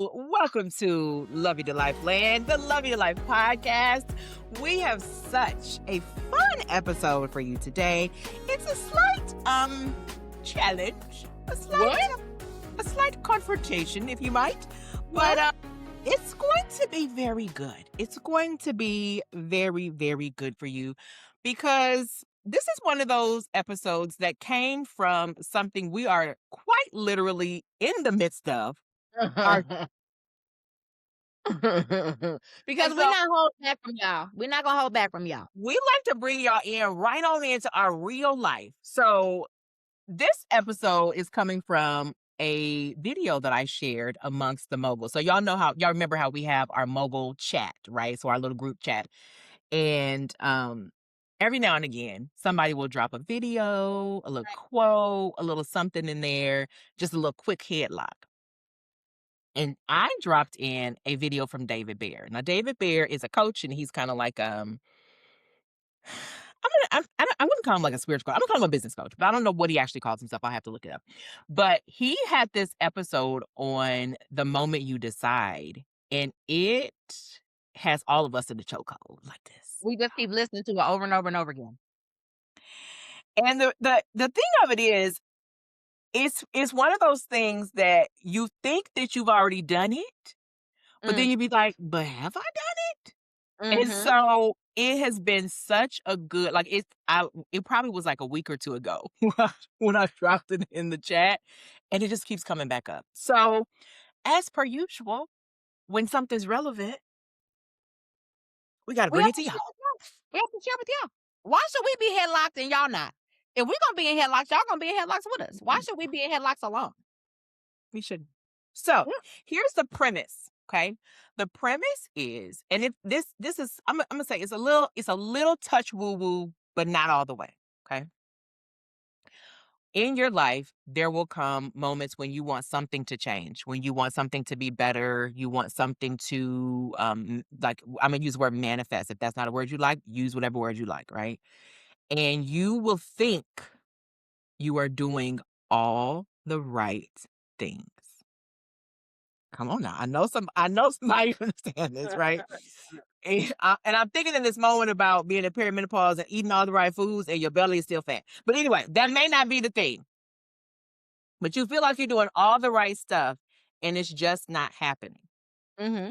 Welcome to Love You to Life Land, the Love You to Life podcast. We have such a fun episode for you today. It's a slight challenge, What? a slight confrontation, if you might. But it's going to be very good. It's going to be very, very good for you because this is one of those episodes that came from something we are quite literally in the midst of. Our Because and we're so not holding back from y'all. We're not gonna hold back from y'all. we like to bring y'all in right on into our real life. So this episode is coming from a video that I shared amongst the moguls. So y'all remember how we have our mogul chat, right? So our little group chat. And every now and again, somebody will drop a video, a little quote, a little something in there, just a little quick headlock. And I dropped in a video from David Bear. Now, David Bear is a coach, and he's kind of like I wouldn't call him like a spiritual coach. I'm gonna call him a business coach, but I don't know what he actually calls himself. I'll have to look it up. But he had this episode on the moment you decide, and it has all of us in the chokehold like this. We just keep listening to it over and over and over again. And the thing of it is, it's one of those things that you think that you've already done it, but then Mm. you'd be like, but have I done it? And Mm-hmm. so it has been such a good it probably was like a week or two ago when I dropped it in the chat, and it just keeps coming back up. So, as per usual, when something's relevant, we got to We bring have it to to share y'all. with y'all. We have to share with y'all. Why should we be headlocked and y'all not? If we're gonna be in headlocks, y'all gonna be in headlocks with us. Why should we be in headlocks alone? We should. So, Yeah. here's the premise, okay? The premise is, and this is I'm gonna say it's a little touch woo woo, but not all the way, okay? In your life, there will come moments when you want something to change, when you want something to be better, you want something to like I'm gonna use the word manifest. If that's not a word you like, use whatever word you like, right? And you will think you are doing all the right things. Come on now. I know somebody understand this, right? And I'm thinking in this moment about being in perimenopause and eating all the right foods and your belly is still fat. But anyway, that may not be the thing. But you feel like you're doing all the right stuff and it's just not happening. Mm-hmm.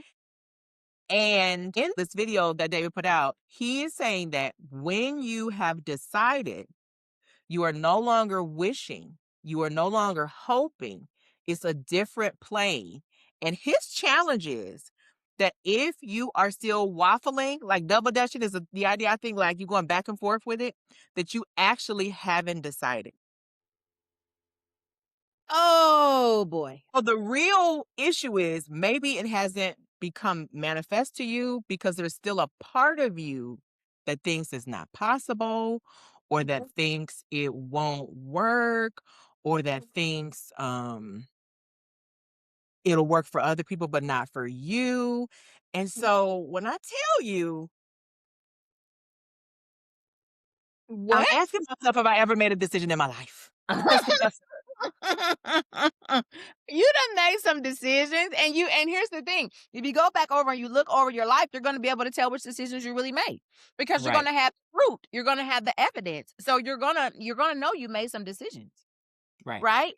And in this video that David put out, he is saying that when you have decided, you are no longer wishing, you are no longer hoping, it's a different plane. And his challenge is that if you are still waffling, like double dutching is the idea, I think, like you're going back and forth with it, that you actually haven't decided. Oh boy. Well, the real issue is maybe it hasn't become manifest to you because there's still a part of you that thinks it's not possible or that thinks it won't work or that thinks it'll work for other people but not for you. And so when I tell you, I'm What? asking myself if I ever made a decision in my life. I'm asking myself, You done made some decisions, and here's the thing: if you go back over and you look over your life, you're going to be able to tell which decisions you really made because you're going right, to have fruit, you're going to have the evidence, so you're gonna know you made some decisions, right, right?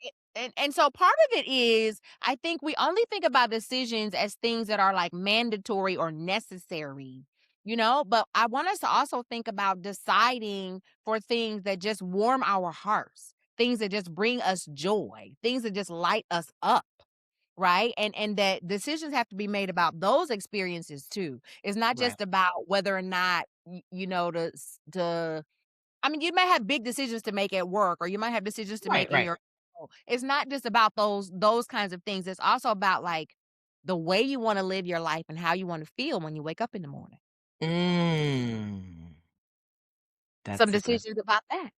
And so part of it is, I think we only think about decisions as things that are like mandatory or necessary, but I want us to also think about deciding for things that just warm our hearts, things that just bring us joy, things that just light us up, right? And that decisions have to be made about those experiences too. It's not right, just about whether or not to I mean, you may have big decisions to make at work, or you might have decisions to right, make in right. your it's not just about those kinds of things. It's also about like the way you want to live your life and how you want to feel when you wake up in the morning. Mm, Some that's a decisions about that.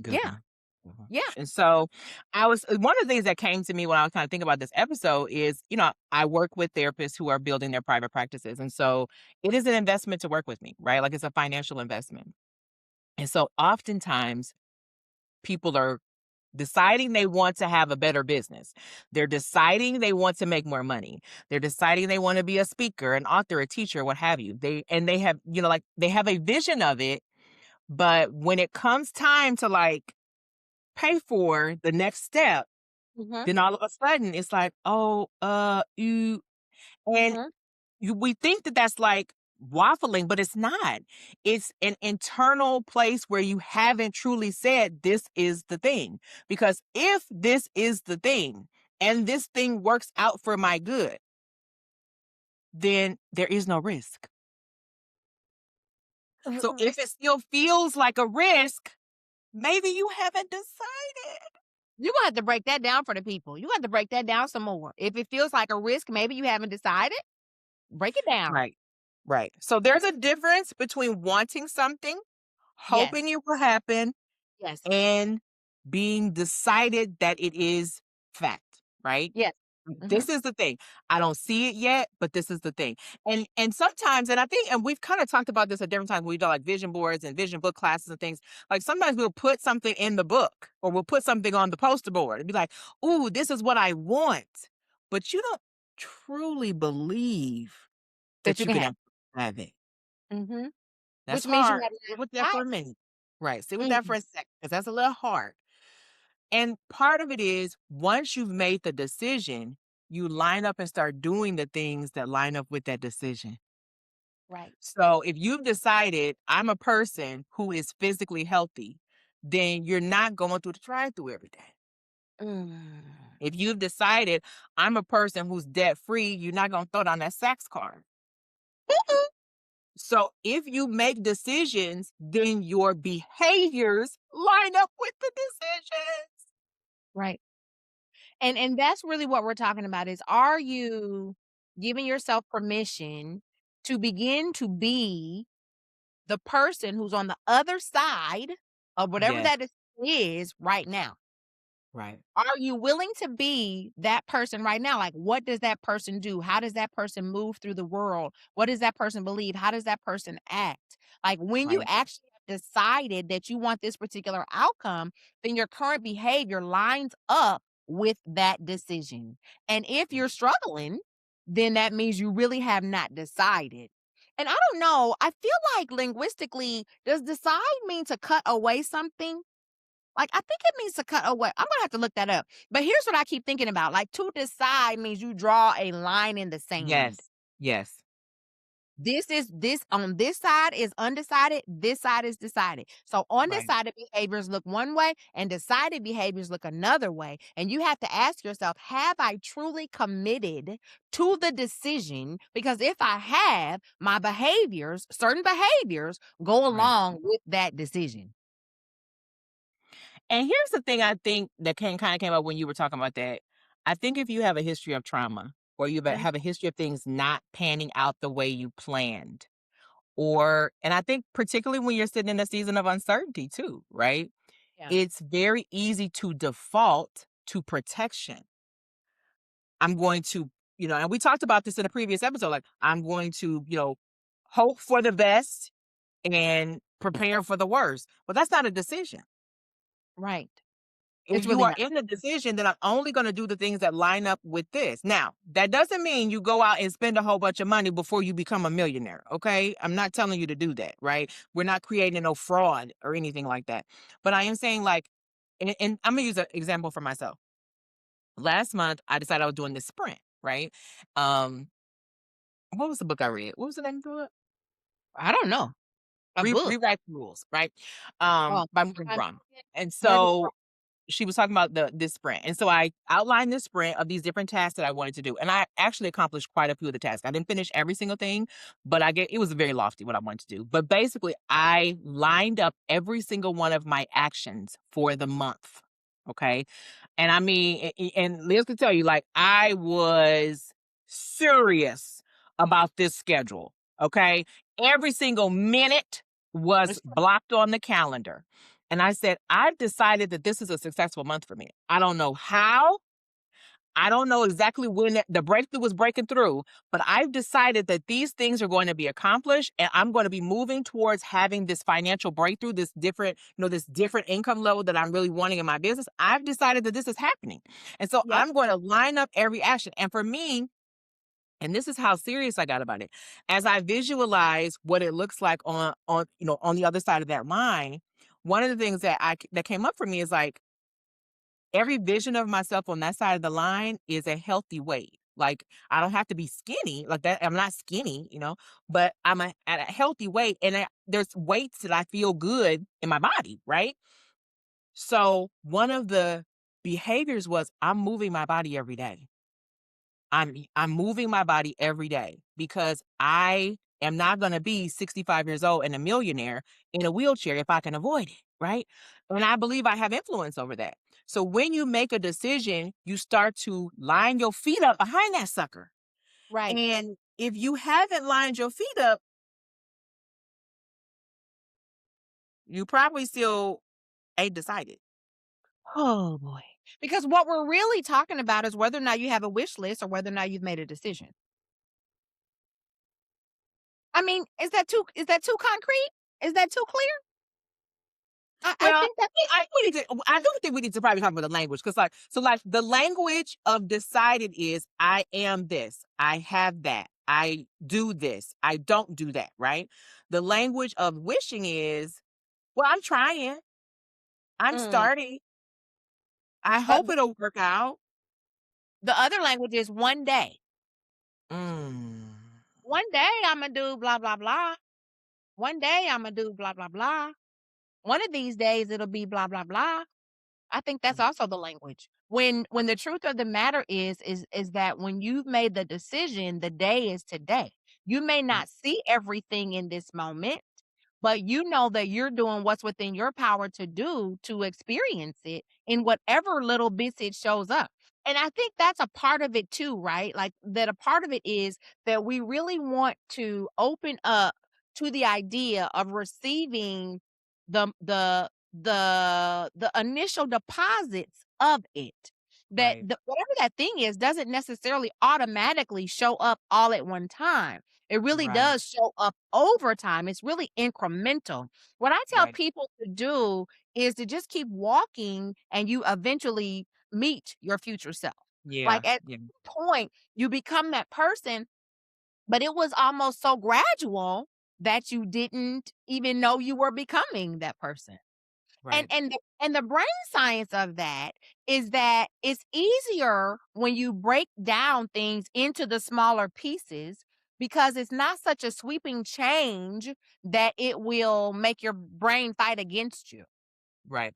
good Yeah. one. Good one. Yeah. And so one of the things that came to me when I was kind of thinking about this episode is, I work with therapists who are building their private practices. And so it is an investment to work with me, right? Like it's a financial investment. And so oftentimes people are deciding they want to have a better business. They're deciding they want to make more money. They're deciding they want to be a speaker, an author, a teacher, what have you. They have, like they have a vision of it, but when it comes time to like pay for the next step, Mhm, then all of a sudden it's like, oh, you and mhm. we think that that's like waffling, but it's not. It's an internal place where you haven't truly said this is the thing. Because if this is the thing and this thing works out for my good, then there is no risk. So if it still feels like a risk, maybe you haven't decided. You gonna have to break that down for the people. You have to break that down some more. If it feels like a risk, maybe you haven't decided, break it down. Right. Right. So there's a difference between wanting something, Yes, hoping it will happen, yes, and being decided that it is fact, right? yes. Mhm. This is the thing. I don't see it yet, but this is the thing. And sometimes, and I think, and we've kind of talked about this at different times when we do like vision boards and vision book classes and things. Like sometimes we'll put something in the book or we'll put something on the poster board and be like, ooh, this is what I want. But you don't truly believe That that you you can can have. actually have it. Mhm. That's Which means you hard. have Sit not with that for a decided. minute. Right. Sit with that for Mhm. a second because that's a little hard. And part of it is once you've made the decision, you line up and start doing the things that line up with that decision. Right. So if you've decided I'm a person who is physically healthy, then you're not going through the drive through every day. Mm. If you've decided I'm a person who's debt free, you're not going to throw down that Saks card. Mm-mm. So if you make decisions, then your behaviors line up with the decisions. Right. And that's really what we're talking about is, are you giving yourself permission to begin to be the person who's on the other side of whatever Yes, that is right now? right, Are you willing to be that person right now? Like, what does that person do? How does that person move through the world? What does that person believe? How does that person act? Like, when you right, actually have decided that you want this particular outcome, then your current behavior lines up with that decision. And if you're struggling, then that means you really have not decided. And I don't know, I feel like linguistically, does decide mean to cut away something? Like, I think it means to cut away. I'm gonna have to look that up. But here's what I keep thinking about. Like, to decide means you draw a line in the sand. yes, yes, This on this side is undecided, this side is decided. So right, undecided behaviors look one way and decided behaviors look another way. And you have to ask yourself, have I truly committed to the decision? Because if I have, my behaviors, certain behaviors go right. along with that decision. And here's the thing I think that kind of came up when you were talking about that. I think if you have a history of trauma or Mhm. have a history of things not panning out the way you planned, or, and I think particularly when you're sitting in a season of uncertainty too, right? Yeah. It's very easy to default to protection. I'm going to, and we talked about this in a previous episode, like I'm going to, hope for the best and prepare for the worst. But that's not a decision. Right. If It's you really are not. in the decision, then I'm only going to do the things that line up with this. Now, that doesn't mean you go out and spend a whole bunch of money before you become a millionaire. Okay. I'm not telling you to do that, right? We're not creating no fraud or anything like that. But I am saying, like, and I'm going to use an example for myself. Last month, I decided I was doing this sprint, right? Um, what was the book I read? What was the name of the book? I don't know. A book. Rewrite the Rules, right? Oh, By Morgan I'm Braun. And Morgan so she was talking about this sprint. And so I outlined this sprint of these different tasks that I wanted to do. And I actually accomplished quite a few of the tasks. I didn't finish every single thing, but it was very lofty what I wanted to do. But basically, I lined up every single one of my actions for the month. Okay. And I mean, and Liz could tell you, like, I was serious about this schedule. Okay. Every single minute was blocked on the calendar. And I said, I've decided that this is a successful month for me. I don't know how. I don't know exactly when the breakthrough was breaking through, but I've decided that these things are going to be accomplished and I'm going to be moving towards having this financial breakthrough, this different, this different income level that I'm really wanting in my business. I've decided that this is happening. And so Yep. I'm going to line up every action. And for me, and this is how serious I got about it. As I visualize what it looks like on the other side of that line, one of the things that came up for me is like every vision of myself on that side of the line is a healthy weight. Like I don't have to be skinny like that. I'm not skinny, but at a healthy weight, and there's weights that I feel good in my body, right? So one of the behaviors was I'm moving my body every day. I'm moving my body every day because I am not going to be 65 years old and a millionaire in a wheelchair if I can avoid it, right? And I believe I have influence over that. So when you make a decision, you start to line your feet up behind that sucker. Right. And if you haven't lined your feet up, you probably still ain't decided. Oh boy. Because what we're really talking about is whether or not you have a wish list or whether or not you've made a decision. I mean, is that too concrete? Is that too clear? I Well, think that I do think we need to probably talk about the language because, like the language of decided is I am this, I have that, I do this, I don't do that, right? The language of wishing is, well, I'm trying, I'm mm, starting, I but hope it'll work out. the other language is one day. Mm, One day Imma do blah blah blah. One day Imma do blah blah blah. One of these days it'll be blah blah blah. I think that's mm, also the language. When the truth of the matter is that when you've made the decision, the day is today. You may right, not see everything in this moment, but you know that you're doing what's within your power to do to experience it in whatever little bits it shows up. And I think that's a part of it too, right? Like that a part of it is that we really want to open up to the idea of receiving the initial deposits of it. That right, whatever that thing is doesn't necessarily automatically show up all at one time. It really right, does show up over time. It's really incremental. What I tell right. people to do is to just keep walking and you eventually meet your future self. Yeah, Like at yeah, some point, you become that person, but it was almost so gradual that you didn't even know you were becoming that person. And right, and the brain science of that is that it's easier when you break down things into the smaller pieces because it's not such a sweeping change that it will make your brain fight against you. right,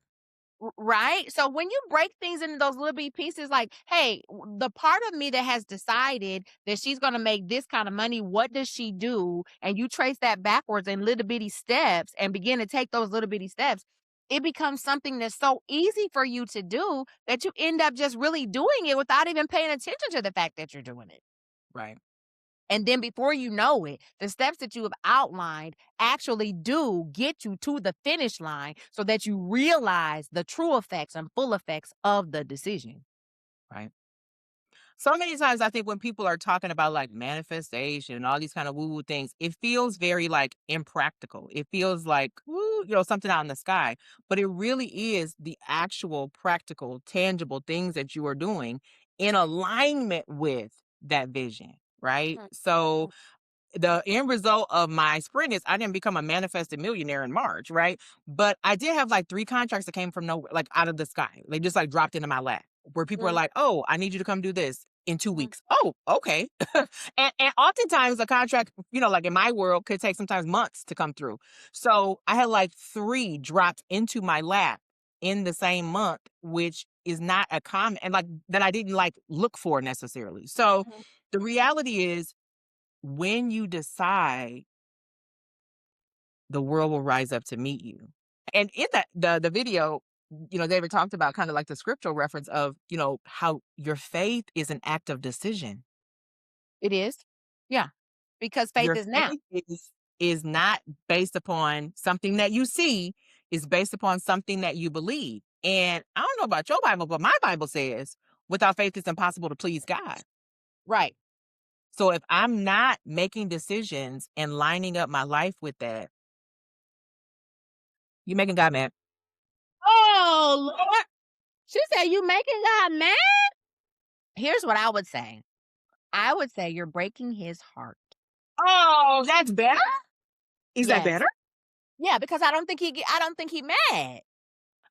Right? So when you break things into those little bitty pieces, like, hey, the part of me that has decided that she's going to make this kind of money, what does she do? And you trace that backwards in little bitty steps and begin to take those little bitty steps. It becomes something that's so easy for you to do that you end up just really doing it without even paying attention to the fact that you're doing it. right. And then before you know it, the steps that you have outlined actually do get you to the finish line so that you realize the true effects and full effects of the decision. Right. So many times I think when people are talking about like manifestation and all these kind of woo-woo things, it feels very like impractical. It feels like, woo, something out in the sky. But it really is the actual practical, tangible things that you are doing in alignment with that vision. Right. Mhm, So mhm, the end result of my sprint is I didn't become a manifested millionaire in March, right? But I did have like 3 contracts that came from nowhere, like out of the sky. They just like dropped into my lap where people are mhm, like, "Oh, I need you to come do this in 2 mhm, weeks." Oh, okay. And oftentimes a contract, like in my world could take sometimes months to come through. So I had like 3 dropped into my lap in the same month, which is not a common and like that I didn't like look for necessarily. So mhm. the reality is when you decide, the world will rise up to meet you. And in the video, David talked about kind of like the scriptural reference of, how your faith is an act of decision. It is. Yeah. Because faith Your is now. faith is not based upon something that you see, is based upon something that you believe. And I don't know about your Bible, but my Bible says, Without faith, it's impossible to please God. Right. So if I'm not making decisions and lining up my life with that, you're making God mad. Oh, Lord. She said, "You making God mad?" Here's what I would say. I would say you're breaking his heart. Oh, that's better? Is that Yes. better? Yeah, because I don't think he mad.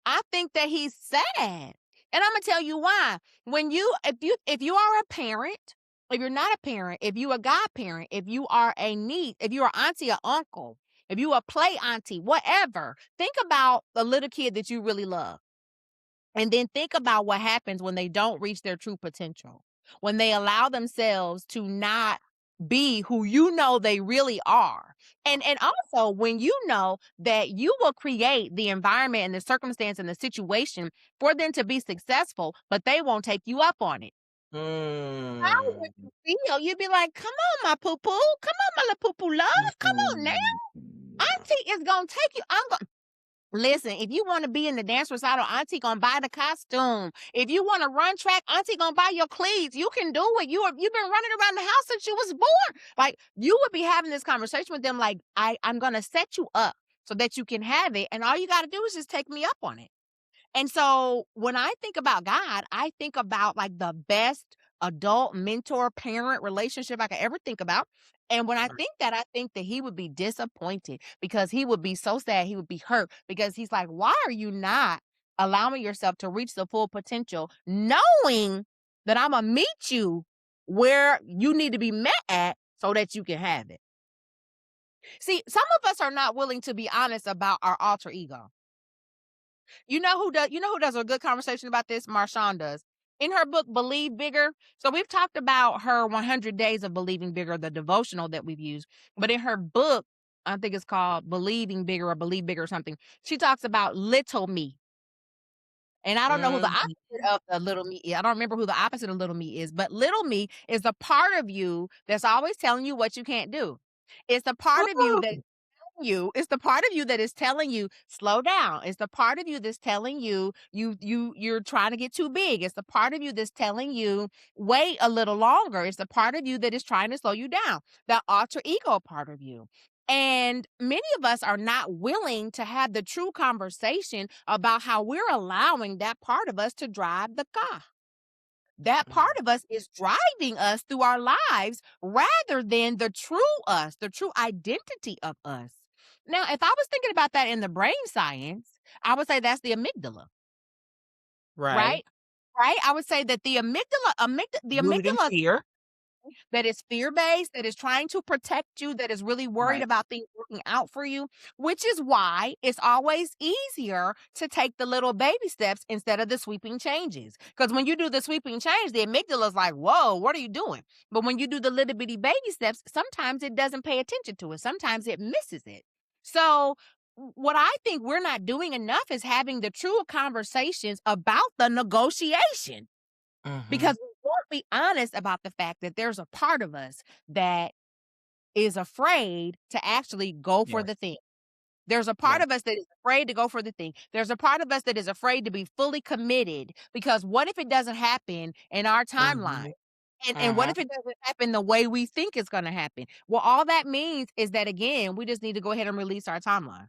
I think that he's sad. And Imma tell you why. When you if you are a parent, if you're not a parent, if you a godparent, if you are a niece, if you're auntie or uncle, if you a play auntie, whatever, think about the little kid that you really love. And then think about what happens when they don't reach their true potential. When they allow themselves to not be who you know they really are. And also when you know that you will create the environment and the circumstance and the situation for them to be successful, but they won't take you up on it. How would Mm. you feel? You'd be like, "Come on, my poo-poo. Come on, my little poo-poo love. Come on now. Mm. Auntie is gonna take you. I'm gonna Listen, if you wanna be in the dance recital, auntie gonna buy the costume. If you wanna run track, auntie gonna buy your cleats. You can do it. You've been running around the house since you was born." Like, you would be having this conversation with them like, I'm gonna set you up so that you can have it, and all you gotta do is just take me up on it. And so when I think about God, I think about like the best adult mentor parent relationship I could ever think about. And when Right. I think that he would be disappointed because he would be so sad, he would be hurt because he's like, why are you not allowing yourself to reach the full potential, knowing that I'm gonna meet you where you need to be met at so that you can have it? See, some of us are not willing to be honest about our alter ego. You know who does a good conversation about this? Marshawn does. In her book, Believe Bigger. So we've talked about her 100 Days of Believing Bigger, the devotional that we've used. But in her book, I think it's called Believing Bigger or Believe Bigger or something, she talks about little me. And I don't know who the Mhm. opposite of the little me is. I don't remember who the opposite of little me is, but little me is the part of you that's always telling you what you can't do. It's the part of you that Ooh. it's the part of you that is telling you slow down. It's the part of you that's telling you you're trying to get too big. It's the part of you that's telling you wait a little longer. It's the part of you that is trying to slow you down, the alter ego part of you. And many of us are not willing to have the true conversation about how we're allowing that part of us to drive the car. That part Mm. of us is driving us through our lives rather than the true us, the true identity of us. Now, if I was thinking about that in the brain science, I would say that's the amygdala, Right. right? Right? I would say that the Rooted in amygdala fear. that is fear-based, that is trying to protect you, that is really worried Right. about things working out for you, which is why it's always easier to take the little baby steps instead of the sweeping changes. Because when you do the sweeping change, the amygdala is like, whoa, what are you doing? But when you do the little bitty baby steps, sometimes it doesn't pay attention to it. Sometimes it misses it. So what I think we're not doing enough is having the true conversations about the negotiation Mhm. because we won't be honest about the fact that there's a part of us that is afraid to actually go for Yes. the thing. There's a part Yeah. of us that is afraid to go for the thing. There's a part of us that is afraid to be fully committed because what if it doesn't happen in our timeline? Mhm. And what Mhm. if it doesn't happen the way we think it's going to happen? Well, all that means is that again, we just need to go ahead and release our timeline.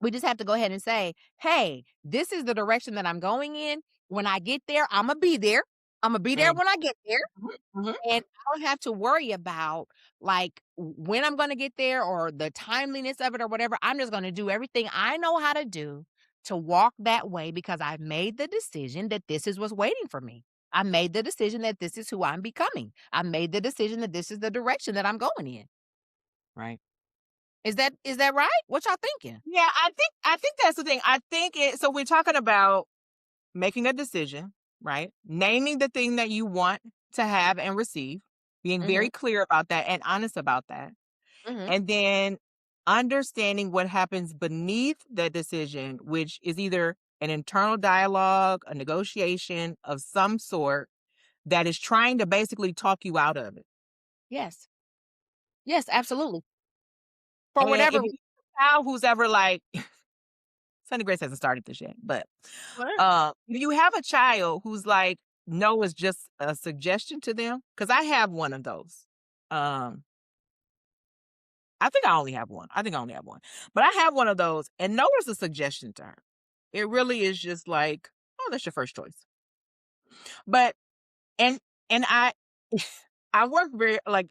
We just have to go ahead and say, "Hey, this is the direction that I'm going in. When I get there, Imma be there. Imma be there Mm. when I get there." Mhm. Mhm. And I don't have to worry about, like, when I'm gonna get there or the timeliness of it or whatever. I'm just gonna do everything I know how to do to walk that way because I've made the decision that this is what's waiting for me. I made the decision that this is who I'm becoming. I made the decision that this is the direction that I'm going in. Right. Is that right? What y'all thinking? Yeah, I think that's the thing. I think it so we're talking about making a decision, right? Naming the thing that you want to have and receive, being Mhm, very clear about that and honest about that. mhm. And then understanding what happens beneath the decision, which is either an internal dialogue, a negotiation of some sort that is trying to basically talk you out of it. Yes. Yes, absolutely. For And whatever if you have a child who's ever like, Sunday Grace hasn't started this yet, but reason. if you have a child who's like no is just a suggestion to them, because I have one of those. Um, I think I only have one. I think I only have one. But I have one of those, and no is a suggestion to her. It really is just like, "Oh, that's your first choice." But and I I work very like,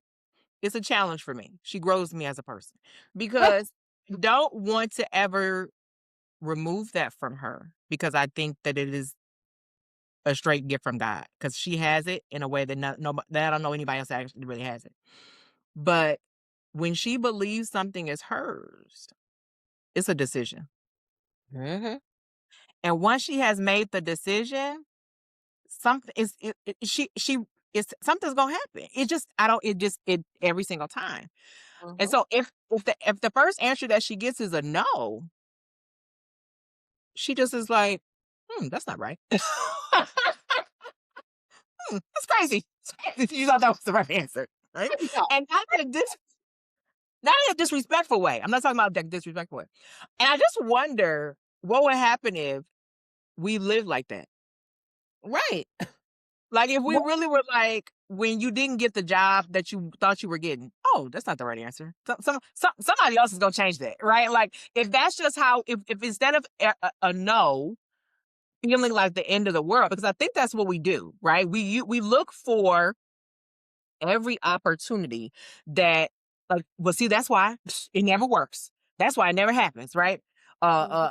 it's a challenge for me. She grows me as a person because I don't want to ever remove that from her because I think that it is a straight gift from God because she has it in a way that that I don't know anybody else that actually really has it. But when she believes something is hers, it's a decision. Mhm. And once she has made the decision, something is she it's something's gonna happen. It just I don't it just it every single time. And Mhm. so if the first answer that she gets is a no, she just is like, that's not right. That's crazy. You thought that was the right answer, right? No. And not in a disrespectful way. I'm not talking about that disrespectful way. And I just wonder what would happen if we lived like that. Right. Like if we Well, really were like when you didn't get the job that you thought you were getting. Oh, that's not the right answer. Somebody else is gonna change that, right? Like if that's just how if instead of a no feeling like the end of the world, because I think that's what we do, right? We look for every opportunity that well, see, that's why it never works. That's why it never happens, right? mhm.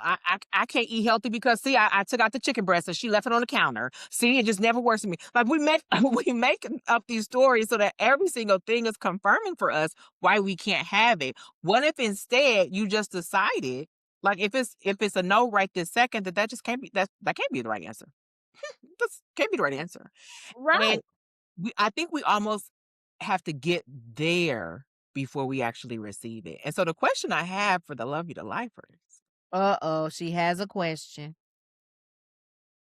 I can't eat healthy because see, I took out the chicken breast and she left it on the counter. See, it just never works for me. Like we make we make up these stories so that every single thing is confirming for us why we can't have it. What if instead you just decided, like if it's a no right this second, that just can't be that can't be the right answer. That can't be the right answer. And Right. I think we almost have to get there before we actually receive it. And so the question I have for the love you to lifers, Uh-oh, she has a question.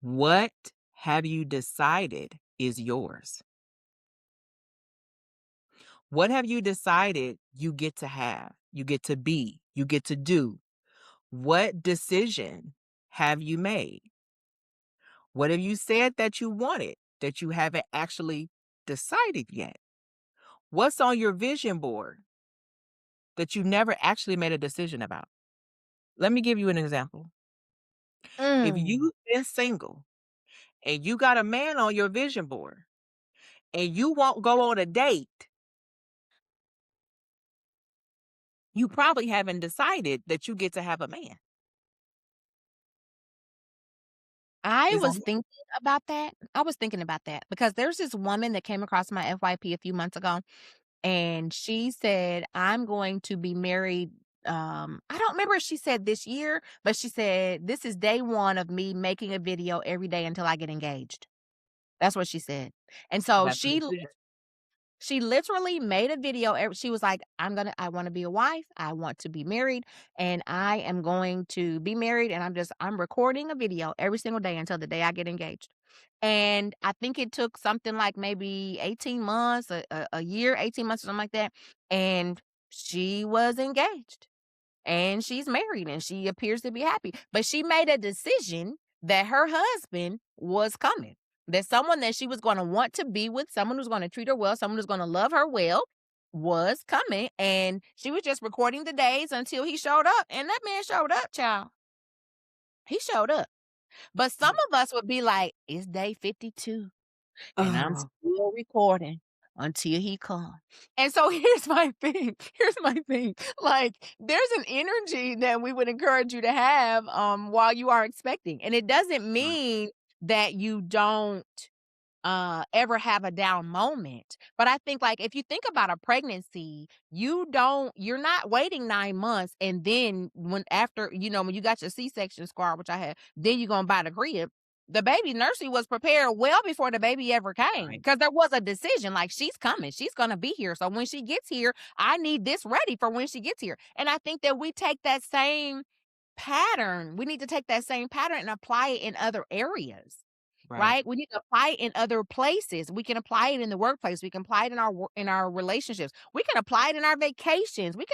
what have you decided is yours? What have you decided you get to have, you get to be, you get to do? What decision have you made? What have you said that you wanted that you haven't actually decided yet? What's on your vision board that you never actually made a decision about? Let me give you an example. If Mm. you've been single and you got a man on your vision board and you won't go on a date, you probably haven't decided that you get to have a man. I It's was on thinking about that. I was thinking about that because there's this woman that came across my FYP a few months ago, and she said, "I'm going to be married." I don't remember if she said this year, but she said, "This is day one of me making a video every day until I get engaged." That's what she said. And so that's the decision. she literally made a video. She was like, I want to be a wife. I want to be married, and I am going to be married. And I'm recording a video every single day until the day I get engaged. And I think it took something like maybe 18 months, a year, 18 months, or something like that. And she was engaged and she's married and she appears to be happy. But she made a decision that her husband was coming, that someone that she was going to want to be with, someone who's going to treat her well, someone who's going to love her well, was coming. And she was just recording the days until he showed up. And that man showed up, child. He showed up. But some of us would be like, it's day 52 and I'm Oh, still recording until he comes. And so here's my thing. Here's my thing. Like there's an energy that we would encourage you to have while you are expecting. And it doesn't right, mean that you don't ever have a down moment. But I think like if you think about a pregnancy, you're not waiting 9 months and then when after, when you got your C-section scar, which I had, then you're gonna buy the crib. The baby nursery was prepared well before the baby ever came right, because there was a decision like she's coming, she's gonna be here. So when she gets here, I need this ready for when she gets here. And I think that we take that same pattern, we need to take that same pattern and apply it in other areas. right, Right? We need to apply it in other places. We can apply it in the workplace. We can apply it in in our relationships. We can apply it in our vacations. You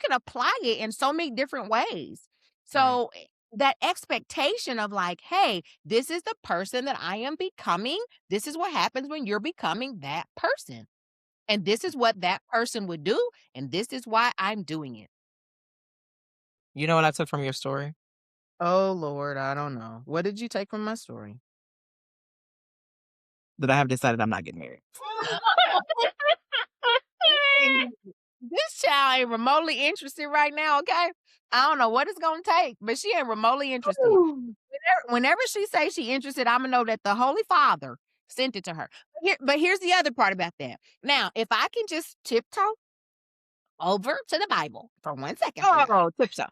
can apply it in so many different ways. right. So that expectation of like, hey, this is the person that I am becoming. This is what happens when you're becoming that person. And this is what that person would do. And this is why I'm doing it. You know what I took from your story? Oh Lord, I don't know. What did you take from my story? That I have decided I'm not getting married. This child ain't remotely interested right now, okay? I don't know what it's gonna take, but she ain't remotely interested. Whenever she say she interested, Imma know that the Holy Father sent it to her. But here's the other part about that. Now, if I can just tiptoe over to the Bible for 1 second, please. Oh, tiptoe.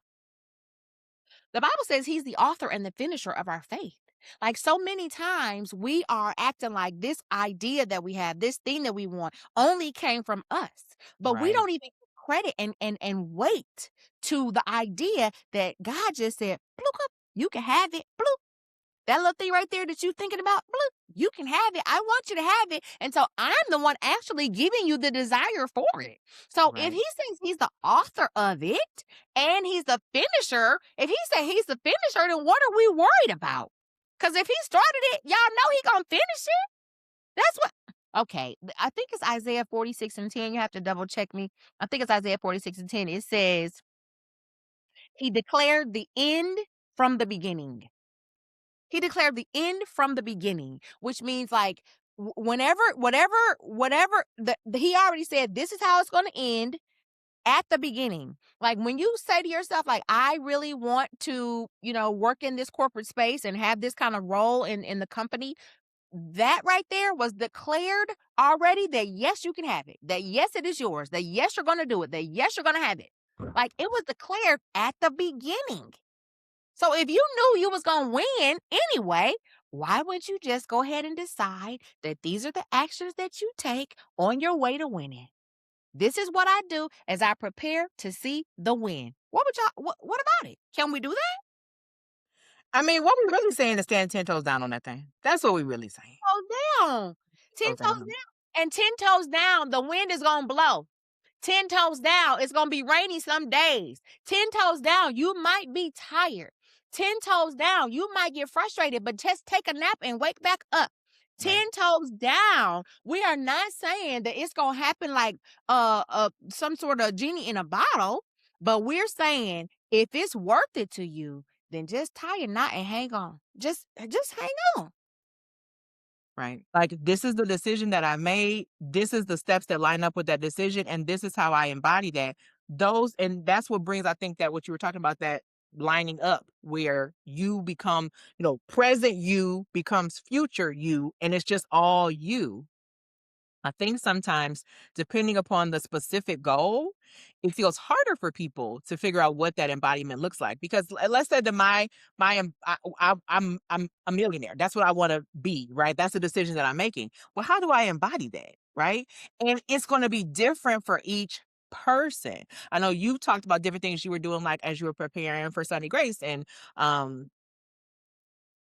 The Bible says he's the author and the finisher of our faith. Like so many times we are acting like this idea that we have, this thing that we want only came from us. But we Right, don't even give credit and weight to the idea that God just said, "Bloop, up, you can have it. Bloop. That little thing right there that you thinking about, bloop, you can have it. I want you to have it." And so I'm the one actually giving you the desire for it. So if right, he says he's the author of it and he's the finisher, if he said he's the finisher, then what are we worried about? Because if he started it, y'all know he gonna finish it. That's what. Okay, I think it's Isaiah 46:10. You have to double check me. I think it's Isaiah 46:10. It says he declared the end from the beginning. He declared the end from the beginning, which means like whenever, whatever he already said, this is how it's going to end at the beginning. Like when you say to yourself, like, I really want to, work in this corporate space and have this kind of role in the company, that right there was declared already that yes, you can have it, that yes, it is yours, that yes, you're going to do it, that yes, you're going to have it. Like it was declared at the beginning. So if you knew you was going to win anyway, why would you just go ahead and decide that these are the actions that you take on your way to winning? This is what I do as I prepare to see the win. What would y'all what about it? Can we do that? I mean, what we really saying is stand 10 toes down on that thing. That's what we really saying. Toes down. 10 Toes toes down on it. down. And 10 toes down, the wind is going to blow. 10 toes down, it's going to be rainy some days. 10 toes down, you might be tired. 10 toes down, you might get frustrated, but just take a nap and wake back up. Right. 10 toes down, we are not saying that it's going to happen like some sort of genie in a bottle, but we're saying if it's worth it to you, then just tie a knot and hang on. Just hang on. Right. Like, this is the decision that I made. This is the steps that line up with that decision. And this is how I embody that. And that's what brings, I think, that what you were talking about, that lining up where you become, present you becomes future you, and it's just all you. I think sometimes, depending upon the specific goal, it feels harder for people to figure out what that embodiment looks like. Because let's say that I'm a millionaire. That's what I want to be, right? That's the decision that I'm making. Well, how do I embody that, right? And it's going to be different for each person. I know you talked about different things you were doing, like as you were preparing for Sunny Grace, and um,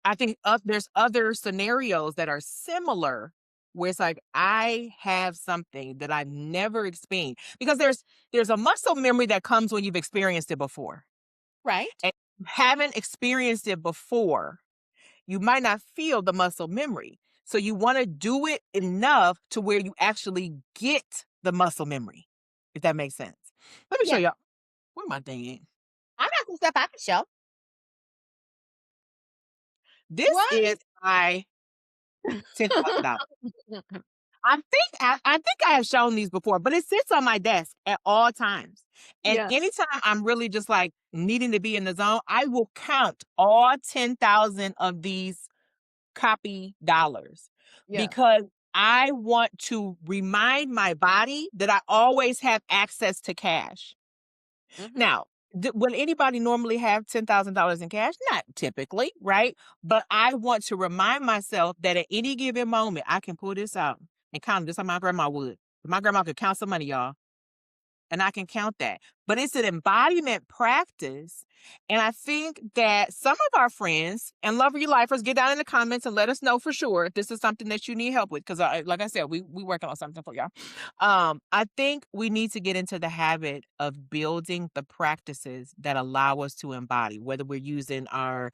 I think there's other scenarios that are similar where it's like I have something that I've never experienced, because there's a muscle memory that comes when you've experienced it before. Right? And if you haven't experienced it before, you might not feel the muscle memory. So you want to do it enough to where you actually get the muscle memory, if that makes sense. Let me show Yeah. y'all where my thing is. I got some stuff I can show. This What? is my $10,000. I think I have shown these before, but it sits on my desk at all times. And Yeah. anytime I'm really just like needing to be in the zone, I will count all 10,000 of these copy dollars, Yeah. because I want to remind my body that I always have access to cash. Mhm. Now, would anybody normally have $10,000 in cash? Not typically, right? But I want to remind myself that at any given moment, I can pull this out and count it just like my grandma would. My grandma could count some money, y'all, and I can count that. but it's an embodiment practice. And I think that some of our friends and love your lifers, get down in the comments and let us know for sure if this is something that you need help with. Because like I said, we working on something for y'all. I think we need to get into the habit of building the practices that allow us to embody, whether we're using our,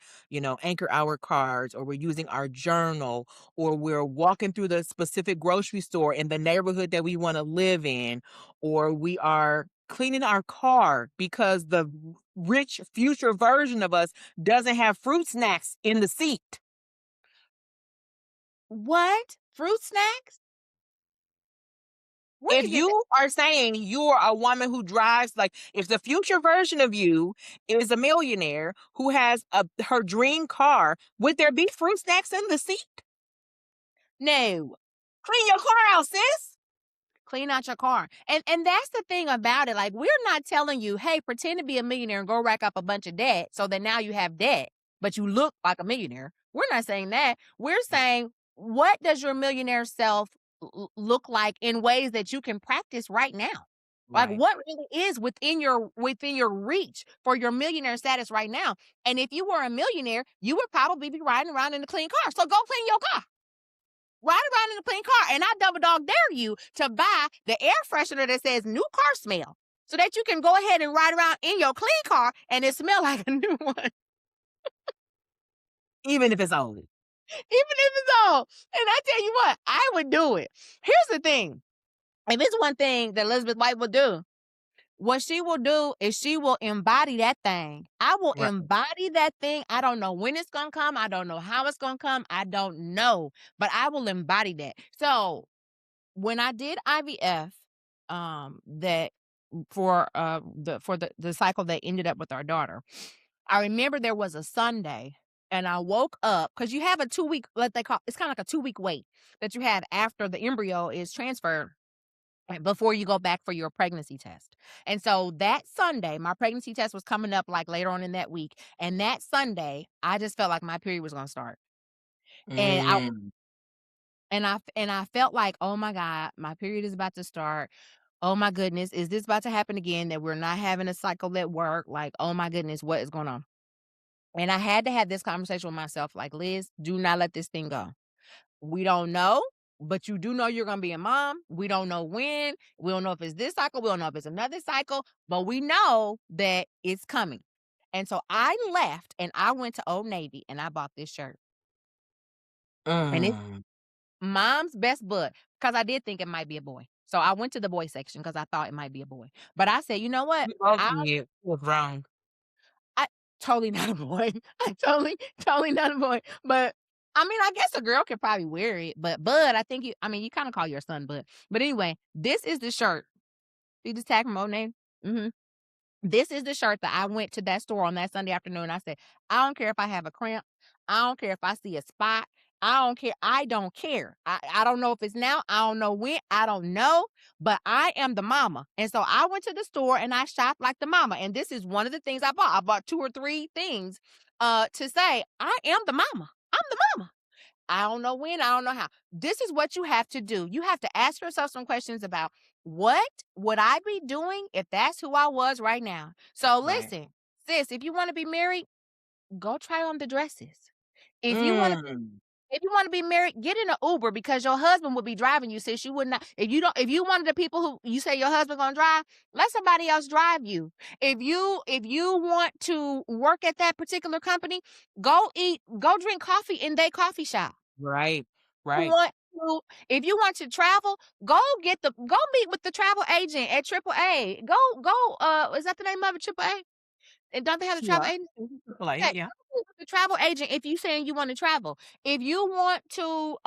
anchor hour cards, or we're using our journal, or we're walking through the specific grocery store in the neighborhood that we want to live in, or we are cleaning our car because the rich future version of us doesn't have fruit snacks in the seat. What? Fruit snacks? Where If you get that? you are saying you're a woman who drives, like, if the future version of you is a millionaire who has her dream car, would there be fruit snacks in the seat? No. Clean your car out, sis. Clean out your car. And that's the thing about it. Like, we're not telling you, hey, pretend to be a millionaire and go rack up a bunch of debt so that now you have debt, but you look like a millionaire. We're not saying that. We're saying, what does your millionaire self look like in ways that you can practice right now? Like, Right. what really is within your reach for your millionaire status right now? And if you were a millionaire, you would probably be riding around in a clean car. So go clean your car. Ride around in a clean car, and I double dog dare you to buy the air freshener that says new car smell so that you can go ahead and ride around in your clean car and it smell like a new one, Even if it's old. even if it's old. And I tell you what, I would do it. Here's the thing. If it's one thing that Elizabeth White will do, what she will do is she will embody that thing. I will Right. embody that thing. I don't know when it's going to come. I don't know how it's going to come. I don't know, but I will embody that. So when I did IVF, that for the cycle that ended up with our daughter, I remember there was a Sunday and I woke up because you have a 2 week, what they call, it's kind of like a 2 week wait that you have after the embryo is transferred before you go back for your pregnancy test. And so that Sunday, my pregnancy test was coming up like later on in that week. And that Sunday, I just felt like my period was going to start. And I Mm. and I felt like, "Oh my god, my period is about to start. Oh my goodness, is this about to happen again that we're not having a cycle at work? Like, oh my goodness, what is going on?" And I had to have this conversation with myself like, "Liz, do not let this thing go. We don't know, but you do know you're going to be a mom. We don't know when. We don't know if it's this cycle, we don't know if it's another cycle, but we know that it's coming." And so I left and I went to Old Navy and I bought this shirt. And it's Mm. Mom's best bud, because I did think it might be a boy. So I went to the boy section because I thought it might be a boy. But I said, "You know what? We both I did. It was wrong. I totally not a boy. I totally not a boy." But I mean, I guess a girl could probably wear it, but Bud, I think you kinda call your son Bud. But anyway, this is the shirt. See this tag from Old Navy? Mhm. This is the shirt that I went to that store on that Sunday afternoon. I said, "I don't care if I have a cramp. I don't care if I see a spot. I don't care. I don't care. I don't know if it's now. I don't know when. I don't know, but I am the mama." And so I went to the store and I shopped like the mama. And this is one of the things I bought. I bought 2 or 3 things to say, "I am the mama. I'm the mama." I don't know when, I don't know how. This is what you have to do. You have to ask yourself some questions about, what would I be doing if that's who I was right now? So Right. listen, sis, if you want to be married, go try on the dresses. If you want to Mm. if you wanna be married, get in a Uber because your husband would be driving you, sis. You would not if you one of the people who you say your husband gonna drive, let somebody else drive you. If you want to work at that particular company, go drink coffee in their coffee shop. Right. You Right. want to If you want to travel, go meet with the travel agent at AAA. Is that the name of it, AAA? And don't they have a travel Yeah. agency? Like, Yeah, yeah. go with the travel agent if you saying you wanna travel. If you want to,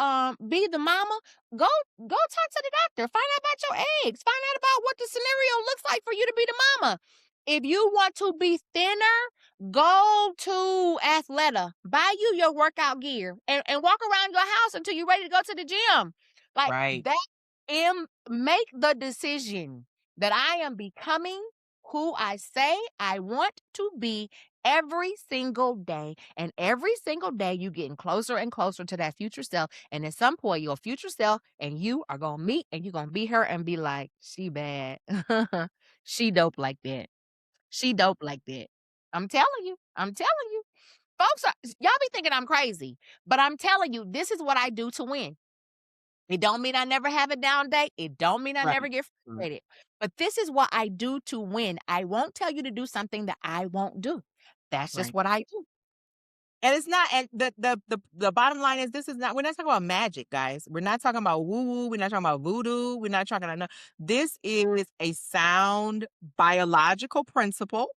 be the mama, go talk to the doctor, find out about your eggs, find out about what the scenario looks like for you to be the mama. If you want to be thinner, go to Athleta, buy you your workout gear, and walk around your house until you're ready to go to the gym. Like, Right. make the decision that I am becoming who I say I want to be every single day. And every single day, you getting closer and closer to that future self. And at some point, your future self and you are gonna meet and you're gonna be her and be like, she bad. She dope like that. She dope like that. I'm telling you. I'm telling you. Folks are y'all be thinking I'm crazy, but I'm telling you, this is what I do to win. It don't mean I never have a down day. It don't mean I Right. never get Right. frustrated. But this is what I do to win. I won't tell you to do something that I won't do. That's just Right. what I do. And it's not and the bottom line is this is not we're not talking about magic, guys. We're not talking about woo-woo, we're not talking about voodoo, we're not talking about no this is a sound biological principle.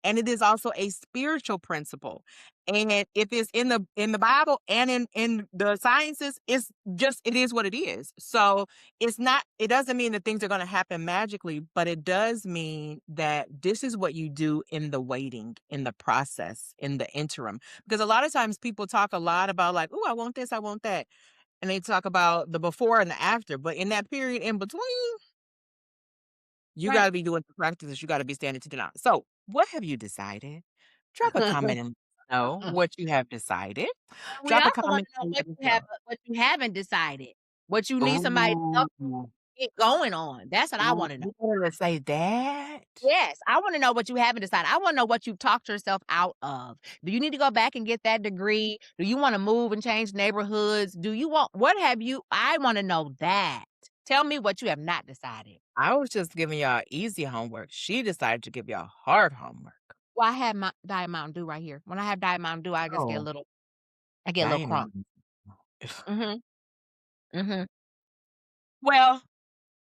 And it is also a spiritual principle. And if it's in the Bible and in the sciences, it's just it is what it is. So it's not it doesn't mean that things are going to happen magically, but it does mean that this is what you do in the waiting, in the process, in the interim. Because a lot of times people talk a lot about like, oh, I want this, I want that. And they talk about the before and the after. But in that period in between, you Right. gotta be doing the practices, you gotta be standing to the line. So, what have you decided? Drop a comment and know what you have decided. We Drop a also wanna comment know and what let us you have know. what you haven't decided. What you need somebody to help Ooh. get going on. That's what I Ooh, wanna know. you wanted to say that? Yes, I wanna know what you haven't decided. I wanna know what you've talked yourself out of. Do you need to go back and get that degree? Do you wanna move and change neighborhoods? Do you want what have you I wanna know that. Tell me what you have not decided. I was just giving y'all easy homework. She decided to give y'all hard homework. Well, I have my Diet Mountain Dew right here. When I have Diet Mountain Dew, Oh, I get a little crunk. diamond. Mhm, mhm. Well,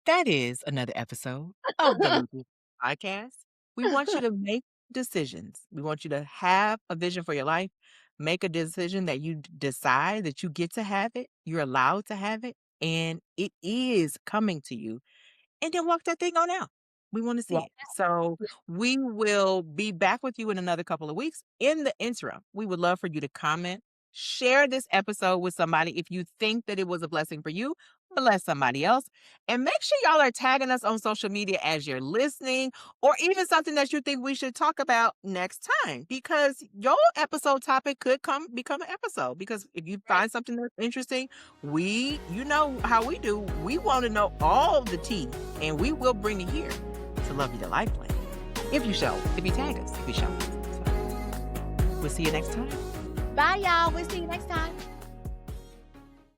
that is another episode of the Loopy Podcast. We want you to make decisions. We want you to have a vision for your life. Make a decision that you decide that you get to have it. You're allowed to have it. And it is coming to you and then walk that thing on out. We want to see Yeah. it. So we will be back with you in another couple of weeks. In the interim, we would love for you to comment, share this episode with somebody if you think that it was a blessing for you. Bless somebody else. And make sure y'all are tagging us on social media as you're listening, or even something that you think we should talk about next time. Because your episode topic could become an episode. Because if you Right. find something that's interesting, you know how we do. We want to know all the tea, and we will bring it here to Love You to Life Plan. If you tag us, if you show us. So, we'll see you next time. Bye, y'all. We'll see you next time.